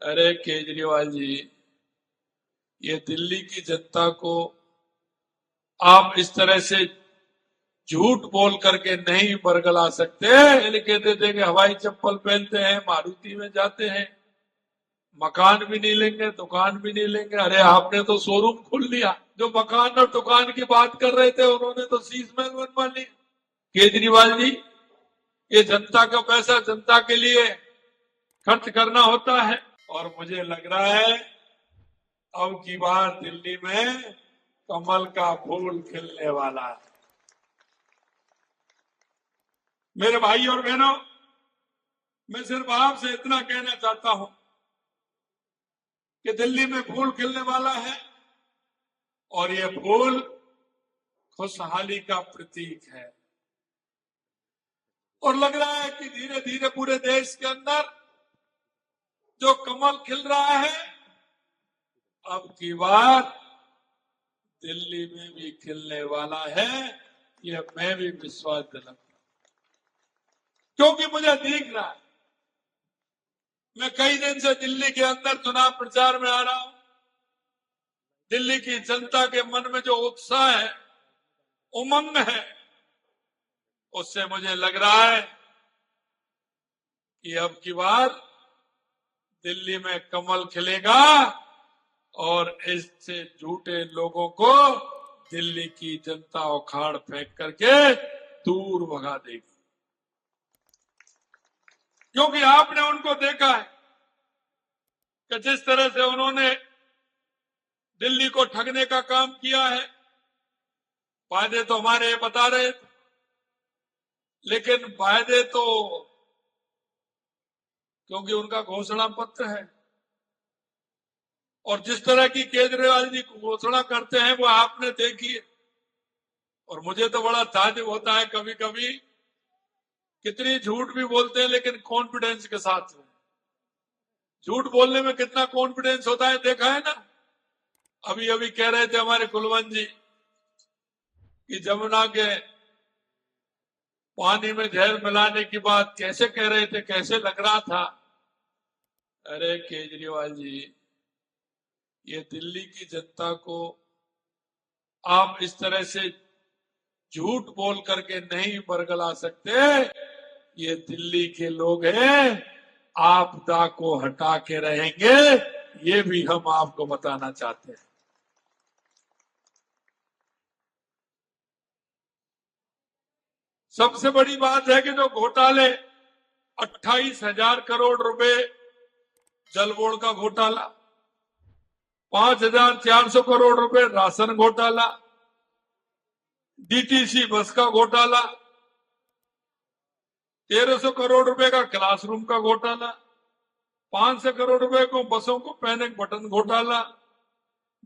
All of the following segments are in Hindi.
अरे केजरीवाल जी, ये दिल्ली की जनता को आप इस तरह से झूठ बोल करके नहीं बरगला सकते। पहले कहते थे कि हवाई चप्पल पहनते हैं, मारुति में जाते हैं, मकान भी नहीं लेंगे, दुकान भी नहीं लेंगे। अरे आपने तो शोरूम खोल लिया। जो मकान और दुकान की बात कर रहे थे उन्होंने तो शीश महल बनवा लिया। केजरीवाल जी, ये जनता का पैसा जनता के लिए खर्च करना होता है। और मुझे लग रहा है अब की बार दिल्ली में कमल का फूल खिलने वाला है। मेरे भाई और बहनों, मैं सिर्फ आपसे इतना कहना चाहता हूं कि दिल्ली में फूल खिलने वाला है और ये फूल खुशहाली का प्रतीक है। और लग रहा है कि धीरे धीरे पूरे देश के अंदर जो कमल खिल रहा है, अब की बार दिल्ली में भी खिलने वाला है। ये मैं भी विश्वास दिलाता हूं, क्योंकि मुझे दिख रहा है। मैं कई दिन से दिल्ली के अंदर चुनाव प्रचार में आ रहा हूं। दिल्ली की जनता के मन में जो उत्साह है, उमंग है, उससे मुझे लग रहा है कि अब की बार दिल्ली में कमल खिलेगा और इससे झूठे लोगों को दिल्ली की जनता उखाड़ फेंक करके दूर भगा देगी। क्योंकि आपने उनको देखा है कि जिस तरह से उन्होंने दिल्ली को ठगने का काम किया है। वायदे तो हमारे बता रहे थे, लेकिन वायदे तो क्योंकि उनका घोषणा पत्र है, और जिस तरह की केजरीवाल जी घोषणा करते हैं वो आपने देखी है। और मुझे तो बड़ा ताज्जुब होता है कभी कभी, कितनी झूठ भी बोलते हैं लेकिन कॉन्फिडेंस के साथ। झूठ बोलने में कितना कॉन्फिडेंस होता है देखा है ना। अभी अभी कह रहे थे हमारे कुलवंत जी कि जमुना के पानी में जहर मिलाने की बात कैसे कह रहे थे, कैसे लग रहा था। अरे केजरीवाल जी, ये दिल्ली की जनता को आप इस तरह से झूठ बोल करके नहीं बरगला सकते। ये दिल्ली के लोग हैं, आपदा को हटा के रहेंगे, ये भी हम आपको बताना चाहते हैं। सबसे बड़ी बात है कि जो घोटाले 28,000 करोड़ रुपए जल बोर्ड का घोटाला, 5,400 करोड़ रुपए राशन घोटाला, डीटीसी बस का घोटाला, 1,300 करोड़ रुपए का क्लासरूम का घोटाला, 500 करोड़ रुपए को बसों को पैनिक बटन घोटाला,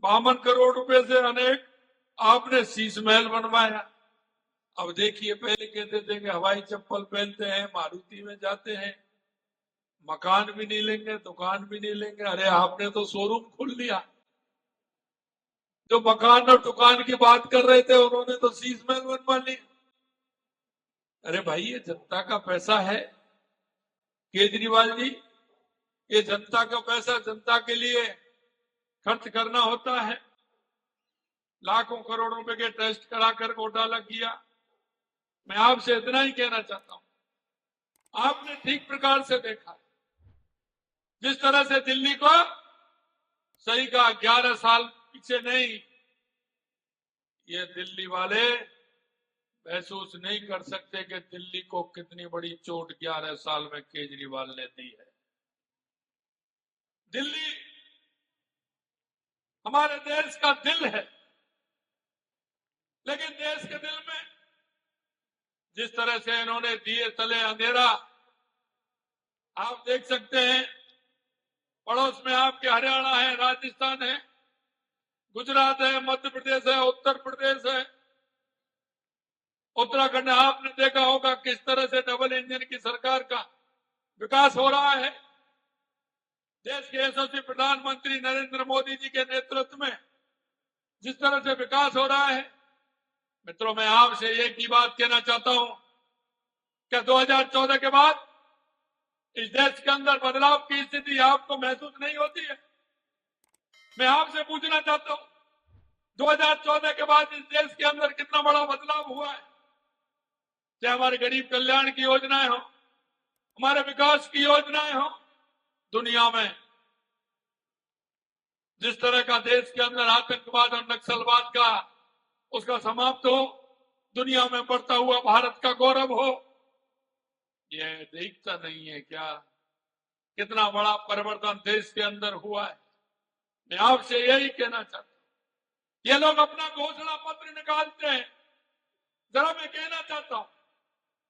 52 करोड़ रुपए से अनेक आपने शीश महल बनवाया। अब देखिए, पहले कहते थे कि हवाई चप्पल पहनते हैं, मारुति में जाते हैं, मकान भी नहीं लेंगे, दुकान भी नहीं लेंगे। अरे आपने तो शोरूम खोल लिया। जो मकान और दुकान की बात कर रहे थे उन्होंने तो शीश महल बनवा ली। अरे भाई, ये जनता का पैसा है केजरीवाल जी। ये जनता का पैसा जनता के लिए खर्च करना होता है। लाखों करोड़ों रुपए के टेस्ट कराकर घोटाला किया। मैं आपसे इतना ही कहना चाहता हूं, आपने ठीक प्रकार से देखा जिस तरह से दिल्ली को सही का 11 साल पीछे नहीं, ये दिल्ली वाले महसूस नहीं कर सकते कि दिल्ली को कितनी बड़ी चोट 11 साल में केजरीवाल ने दी है। दिल्ली हमारे देश का दिल है, लेकिन देश के दिल में जिस तरह से इन्होंने दिए तले अंधेरा, आप देख सकते हैं। पड़ोस में आपके हरियाणा है, राजस्थान है, गुजरात है, मध्य प्रदेश है, उत्तर प्रदेश है, उत्तराखंड। आपने देखा होगा किस तरह से डबल इंजन की सरकार का विकास हो रहा है। देश के यशस्वी प्रधानमंत्री नरेंद्र मोदी जी के नेतृत्व में जिस तरह से विकास हो रहा है, मित्रों, मैं आपसे एक ही बात कहना चाहता हूं कि 2014 के बाद इस देश के अंदर बदलाव की स्थिति आपको महसूस नहीं होती है? मैं आपसे पूछना चाहता हूं, 2014 के बाद इस देश के अंदर कितना बड़ा बदलाव हुआ है? चाहे हमारे गरीब कल्याण की योजनाएं हो, हमारे विकास की योजनाएं हो, दुनिया में जिस तरह का देश के अंदर आतंकवाद और नक्सलवाद का उसका समाप्त हो, दुनिया में बढ़ता हुआ भारत का गौरव हो, ये देखता नहीं है क्या कितना बड़ा परिवर्तन देश के अंदर हुआ है? मैं आपसे यही कहना चाहता हूं, ये लोग अपना घोषणा पत्र निकालते हैं, जरा मैं कहना चाहता हूं,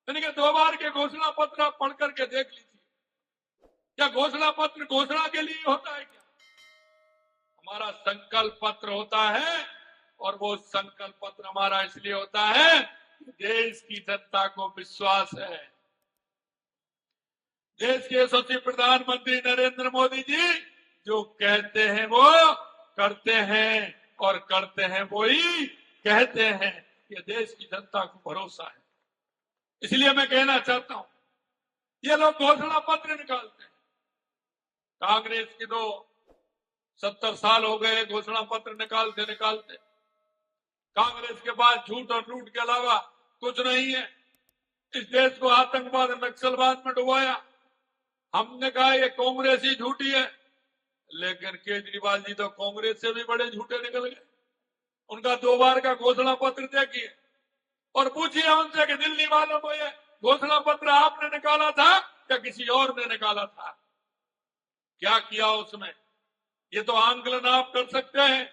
यानी कि 2 बार के घोषणा पत्र आप पढ़ करके देख लीजिए, क्या घोषणा पत्र घोषणा के लिए होता है क्या? हमारा संकल्प पत्र होता है, और वो संकल्प पत्र हमारा इसलिए होता है कि देश की जनता को विश्वास है। देश के यशस्वी प्रधानमंत्री नरेंद्र मोदी जी जो कहते हैं वो करते हैं, और करते हैं वो ही कहते हैं। ये देश की जनता को भरोसा है। इसलिए मैं कहना चाहता हूं, ये लोग घोषणा पत्र निकालते हैं। कांग्रेस की तो 70 साल हो गए घोषणा पत्र निकालते निकालते। कांग्रेस के पास झूठ और लूट के अलावा कुछ नहीं है। इस देश को आतंकवाद और नक्सलवाद में डुबाया। हमने कहा ये कांग्रेस ही झूठी है, लेकिन केजरीवाल जी तो कांग्रेस से भी बड़े झूठे निकल गए। उनका 2 बार का घोषणा पत्र देखिए और पूछिए उनसे कि दिल्ली वालों को ये घोषणा पत्र आपने निकाला था या किसी और ने निकाला था? क्या किया उसमें? ये तो आंकलन आप कर सकते हैं।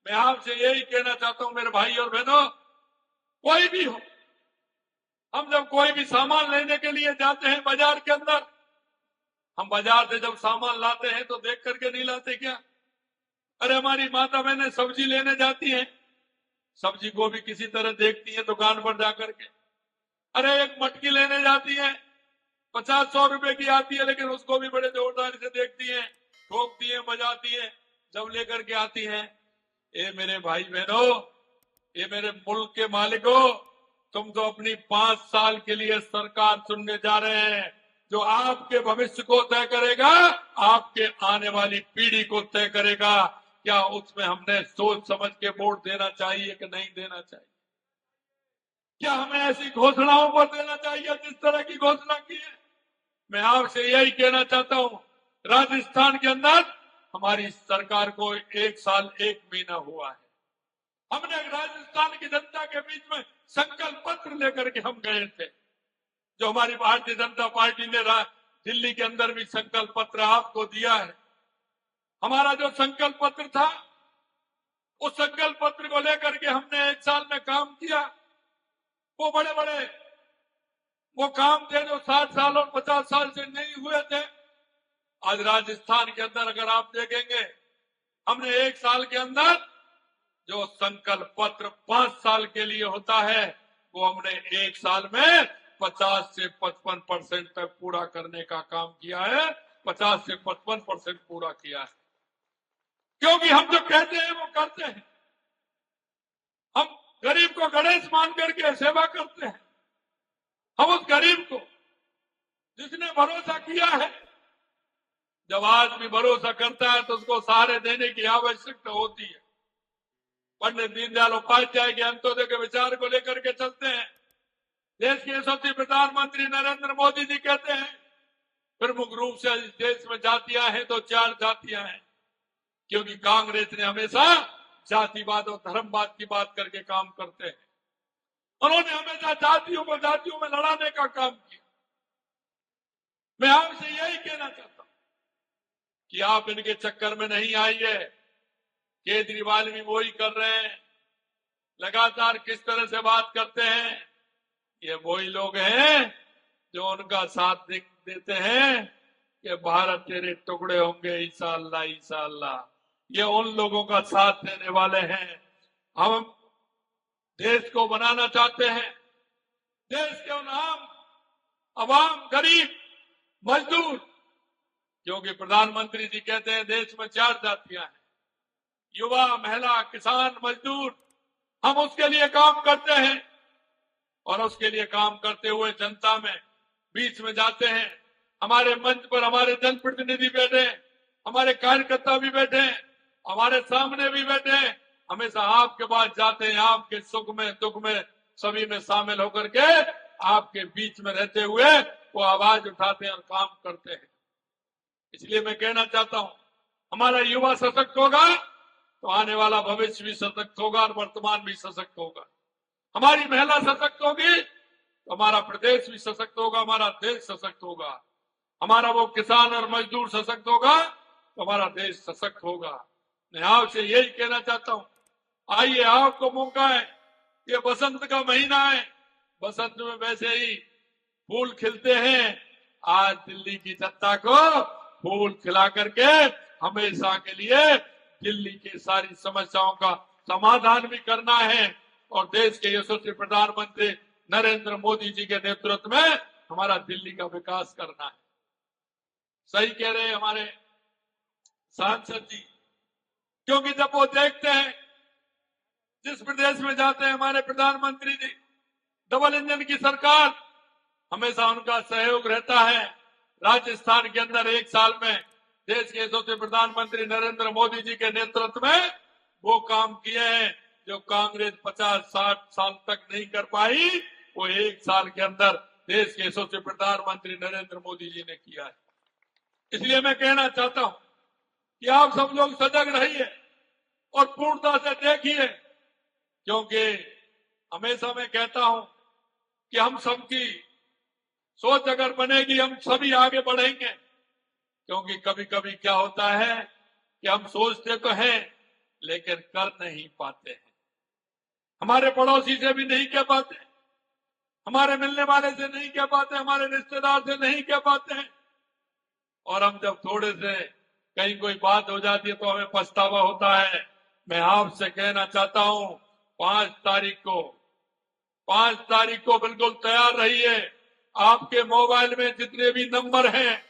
मैं आपसे यही कहना चाहता हूं मेरे भाई और बहनों, कोई भी हो, हम जब कोई भी सामान लेने के लिए जाते हैं बाजार के अंदर, हम बाजार से जब सामान लाते हैं तो देख करके नहीं लाते क्या? अरे हमारी माता बहनें सब्जी लेने जाती हैं, सब्जी को भी किसी तरह देखती है दुकान पर जाकर के। अरे एक मटकी लेने जाती है, 50-100 रुपए की आती है, लेकिन उसको भी बड़े जोरदार से देखती है, ठोकती है, बजाती है, जब लेकर के आती है। ये मेरे भाई बहनों, ये मेरे मुल्क के मालिकों, तुम तो अपनी 5 साल के लिए सरकार चुनने जा रहे हैं, जो आपके भविष्य को तय करेगा, आपके आने वाली पीढ़ी को तय करेगा। क्या उसमें हमने सोच समझ के वोट देना चाहिए कि नहीं देना चाहिए? क्या हमें ऐसी घोषणाओं पर देना चाहिए जिस तरह की घोषणा की है? मैं आपसे यही कहना चाहता हूं, राजस्थान के अंदर हमारी सरकार को 1 साल 1 महीना हुआ है। हमने राजस्थान की जनता के बीच में संकल्प पत्र लेकर के हम गए थे, जो हमारी भारतीय जनता पार्टी ने दिल्ली के अंदर भी संकल्प पत्र आपको दिया है। हमारा जो संकल्प पत्र था, उस संकल्प पत्र को लेकर के हमने 1 साल में काम किया। वो बड़े बड़े वो काम थे जो 60 साल और 50 साल से नहीं हुए थे। आज राजस्थान के अंदर अगर आप देखेंगे, हमने 1 साल के अंदर जो संकल्प पत्र 5 साल के लिए होता है, वो हमने 1 साल में 50 से 55% तक पूरा करने का काम किया है। 50 से 55% पूरा किया है, क्योंकि हम जो कहते हैं वो करते हैं। हम गरीब को गणेश मान करके सेवा करते हैं। हम उस गरीब को जिसने भरोसा किया है, जब आदमी भरोसा करता है तो उसको सहारे देने की आवश्यकता होती है। पंडित दीनदयाल उपाध्याय के अंत्योदय के विचार को लेकर के चलते हैं। देश के यशस्वी प्रधानमंत्री नरेंद्र मोदी जी कहते हैं, प्रमुख रूप से इस देश में जातियां हैं तो 4 जातियां हैं, क्योंकि कांग्रेस ने हमेशा जातिवाद और धर्मवाद की बात करके काम करते हैं। उन्होंने हमेशा जातियों को जातियों में लड़ाने का काम किया। मैं आपसे यही कहना चाहता हूं कि आप इनके चक्कर में नहीं आइए। केजरीवाल भी वही कर रहे हैं, लगातार किस तरह से बात करते हैं। ये वही लोग हैं जो उनका साथ देते हैं कि भारत तेरे टुकड़े होंगे इंशाअल्लाह इंशाअल्लाह। ये उन लोगों का साथ देने वाले हैं। हम देश को बनाना चाहते हैं। देश के उन आम अवाम, गरीब, मजदूर, क्योंकि प्रधानमंत्री जी कहते हैं देश में 4 जातियां हैं, युवा, महिला, किसान, मजदूर। हम उसके लिए काम करते हैं और उसके लिए काम करते हुए जनता में बीच में जाते हैं। हमारे मंच पर हमारे जनप्रतिनिधि बैठे, हमारे कार्यकर्ता भी बैठे, हमारे सामने भी बैठे, हमेशा आपके पास जाते हैं, आपके सुख में दुख में सभी में शामिल होकर के आपके बीच में रहते हुए वो आवाज उठाते हैं और काम करते हैं। इसलिए मैं कहना चाहता हूं, हमारा युवा सशक्त होगा तो आने वाला भविष्य भी सशक्त होगा और वर्तमान भी सशक्त होगा। हमारी महिला सशक्त होगी तो हमारा प्रदेश भी सशक्त होगा, हमारा देश सशक्त होगा। हमारा वो किसान और मजदूर सशक्त होगा तो हमारा देश सशक्त होगा। मैं आपसे यही कहना चाहता हूं, आइए, आपको मौका है, ये बसंत का महीना है, बसंत में वैसे ही फूल खिलते हैं। आज दिल्ली की जनता को फूल खिला करके हमेशा के लिए दिल्ली की सारी समस्याओं का समाधान भी करना है और देश के यशस्वी प्रधानमंत्री नरेंद्र मोदी जी के नेतृत्व में हमारा दिल्ली का विकास करना है। सही कह रहे हैं हमारे सांसद जी, क्योंकि जब वो देखते हैं, जिस प्रदेश में जाते हैं हमारे प्रधानमंत्री जी, डबल इंजन की सरकार, हमेशा उनका सहयोग रहता है। राजस्थान के अंदर एक साल में देश के यशस्वी प्रधानमंत्री नरेंद्र मोदी जी के नेतृत्व में वो काम किए हैं जो कांग्रेस 50-60 साल तक नहीं कर पाई, वो एक साल के अंदर देश के यशस्वी प्रधानमंत्री नरेंद्र मोदी जी ने किया है। इसलिए मैं कहना चाहता हूं कि आप सब लोग सजग रहिए और पूर्णता से देखिए, क्योंकि हमेशा मैं कहता हूं कि हम सबकी सोच अगर बनेगी हम सभी आगे बढ़ेंगे। क्योंकि कभी कभी क्या होता है कि हम सोचते तो हैं लेकिन कर नहीं पाते हैं, हमारे पड़ोसी से भी नहीं कह पाते, हमारे मिलने वाले से नहीं कह पाते, हमारे रिश्तेदार से नहीं कह पाते हैं, और हम जब थोड़े से कहीं कोई बात हो जाती है तो हमें पछतावा होता है। मैं आपसे कहना चाहता हूं, 5 तारीख को बिल्कुल तैयार रहिए। आपके मोबाइल में जितने भी नंबर हैं,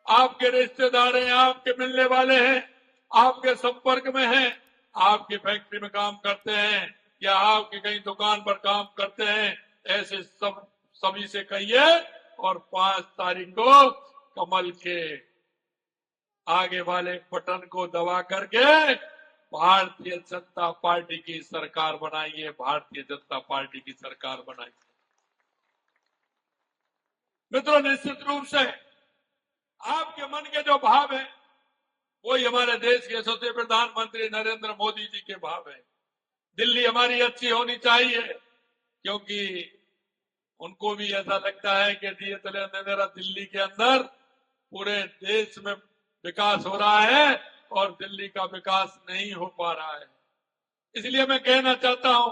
आपके रिश्तेदार हैं, आपके मिलने वाले हैं, आपके संपर्क में हैं, आपकी फैक्ट्री में काम करते हैं या आपकी कहीं दुकान पर काम करते हैं, ऐसे सभी से कहिए और 5 तारीख को कमल के आगे वाले बटन को दबा करके भारतीय जनता पार्टी की सरकार बनाइए, भारतीय जनता पार्टी की सरकार बनाइए। मित्रों, निश्चित रूप से आपके मन के जो भाव है वही हमारे देश के यशस्वी प्रधानमंत्री नरेंद्र मोदी जी के भाव है। दिल्ली हमारी अच्छी होनी चाहिए, क्योंकि उनको भी ऐसा लगता है कि मेरा दिल्ली के अंदर पूरे देश में विकास हो रहा है और दिल्ली का विकास नहीं हो पा रहा है। इसलिए मैं कहना चाहता हूं,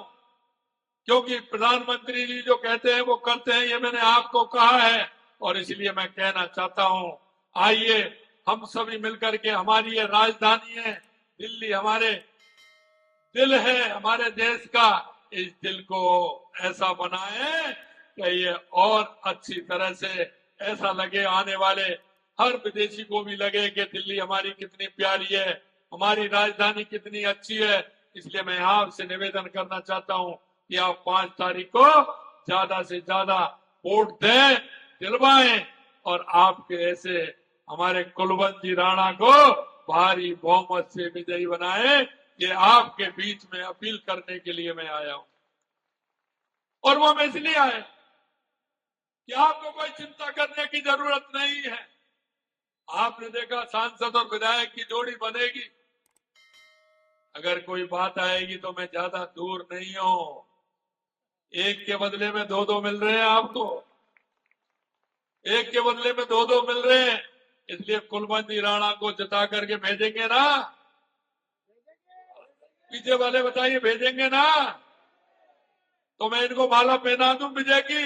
क्योंकि प्रधानमंत्री जी जो कहते हैं वो करते हैं, ये मैंने आपको कहा है, और इसलिए मैं कहना चाहता हूं, आइए हम सभी मिलकर के, हमारी ये राजधानी है दिल्ली, हमारे दिल है हमारे देश का, इस दिल को ऐसा बनाए कि ये और अच्छी तरह से ऐसा लगे, आने वाले हर विदेशी को भी लगे कि दिल्ली हमारी कितनी प्यारी है, हमारी राजधानी कितनी अच्छी है। इसलिए मैं आपसे निवेदन करना चाहता हूं कि आप 5 तारीख को ज्यादा से ज्यादा वोट दें, दिलवाएं और आपके ऐसे हमारे कुलवंत जी राणा को भारी बहुमत से विजयी बनाए। ये आपके बीच में अपील करने के लिए मैं आया हूं, और वो मैं इसलिए आया कि आपको कोई चिंता करने की जरूरत नहीं है। आपने देखा सांसद और विधायक की जोड़ी बनेगी, अगर कोई बात आएगी तो मैं ज्यादा दूर नहीं हूं। एक के बदले में 2-2 मिल रहे हैं आपको, एक के बदले में 2-2 मिल रहे हैं। इसलिए कुलवंत राणा को जिता करके भेजेंगे ना? पीछे वाले बताइए, भेजेंगे ना? तो मैं इनको माला पहना दूं विजय की,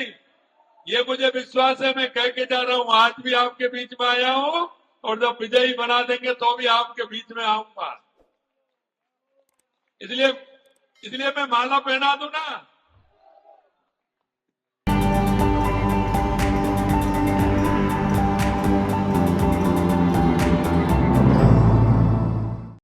ये मुझे विश्वास है। मैं कह के जा रहा हूं, आज भी आपके बीच में आया हूं, और जब विजयी बना देंगे तो भी आपके बीच में आऊंगा। इसलिए मैं माला पहना दूं ना?